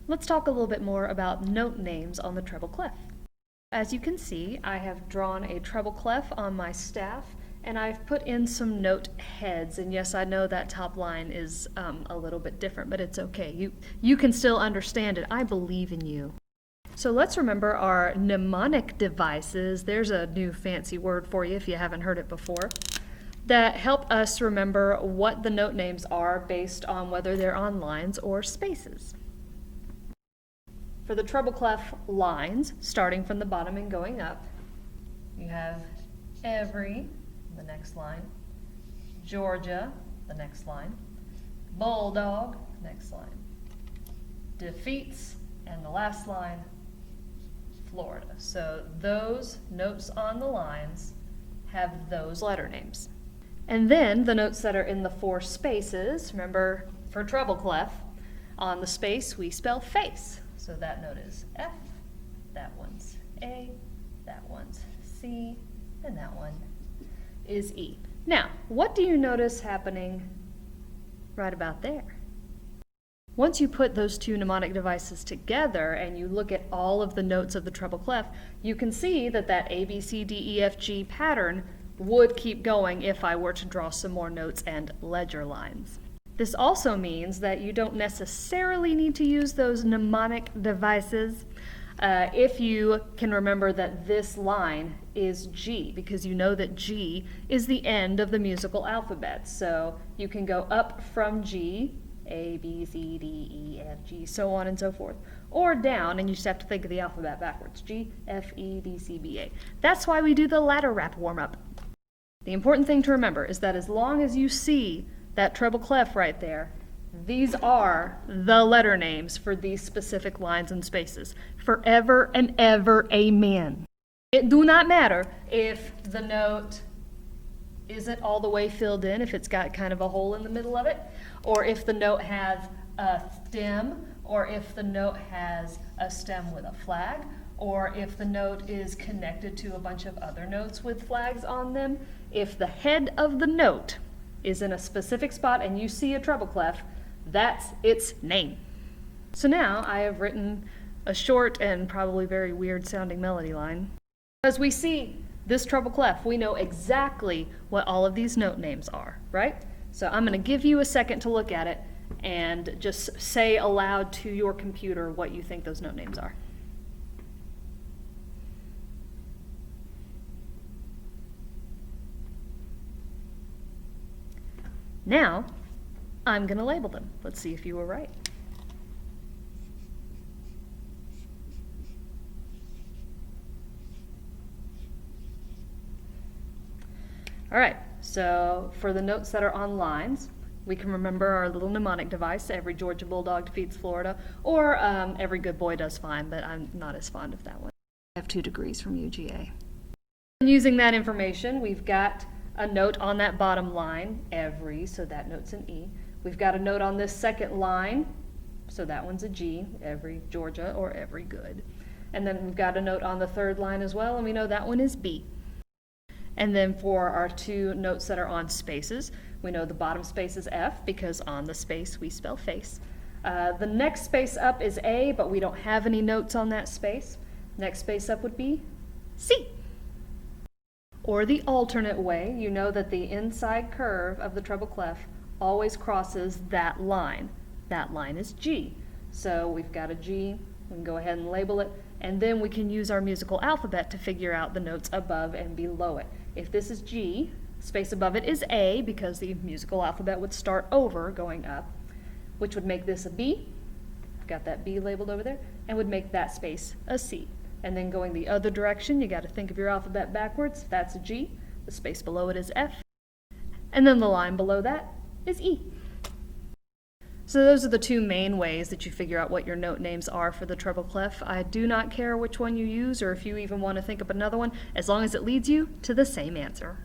Let's talk a little bit more about note names on the treble clef. As you can see, I have drawn a treble clef on my staff, and I've put in some note heads. And yes, I know that top line is a little bit different, but it's okay. You can still understand it. I believe in you. So let's remember our mnemonic devices. There's a new fancy word for you if you haven't heard it before, that help us remember what the note names are based on whether they're on lines or spaces. For the treble clef lines, starting from the bottom and going up, you have every, the next line, Georgia, the next line, bulldog, next line, defeats, and the last line, Florida. So those notes on the lines have those letter names. And then the notes that are in the four spaces, remember for treble clef, on the space we spell face. So that note is F, that one's A, that one's C, and that one is E. Now, what do you notice happening right about there? Once you put those two mnemonic devices together and you look at all of the notes of the treble clef, you can see that that A, B, C, D, E, F, G pattern would keep going if I were to draw some more notes and ledger lines. This also means that you don't necessarily need to use those mnemonic devices if you can remember that this line is G, because you know that G is the end of the musical alphabet. So you can go up from G, A, B, C, D, E, F, G, so on and so forth, or down, and you just have to think of the alphabet backwards, G, F, E, D, C, B, A. That's why we do the ladder wrap warm-up. The important thing to remember is that as long as you see that treble clef right there, these are the letter names for these specific lines and spaces. Forever and ever, amen. It do not matter if the note isn't all the way filled in, if it's got kind of a hole in the middle of it, or if the note has a stem, or if the note has a stem with a flag, or if the note is connected to a bunch of other notes with flags on them. If the head of the note is in a specific spot and you see a treble clef, that's its name. So now I have written a short and probably very weird sounding melody line. As we see this treble clef, we know exactly what all of these note names are, right? So I'm going to give you a second to look at it and just say aloud to your computer what you think those note names are. Now, I'm going to label them. Let's see if you were right. All right, so for the notes that are on lines, we can remember our little mnemonic device, every Georgia bulldog defeats Florida, or every good boy does fine, but I'm not as fond of that one. I have 2 degrees from UGA. And using that information, we've got a note on that bottom line, every, so that note's an E. We've got a note on this second line, so that one's a G, every Georgia or every good. And then we've got a note on the third line as well, and we know that one is B. And then for our 2 notes that are on spaces, we know the bottom space is F, because on the space we spell face. The next space up is A, but we don't have any notes on that space. Next space up would be C. Or the alternate way, you know that the inside curve of the treble clef always crosses that line. That line is G. So we've got a G, we can go ahead and label it, and then we can use our musical alphabet to figure out the notes above and below it. If this is G, space above it is A, because the musical alphabet would start over going up, which would make this a B. I've got that B labeled over there, and would make that space a C. And then going the other direction, you got to think of your alphabet backwards. That's a G. The space below it is F. And then the line below that is E. So those are the 2 main ways that you figure out what your note names are for the treble clef. I do not care which one you use, or if you even want to think of another one, as long as it leads you to the same answer.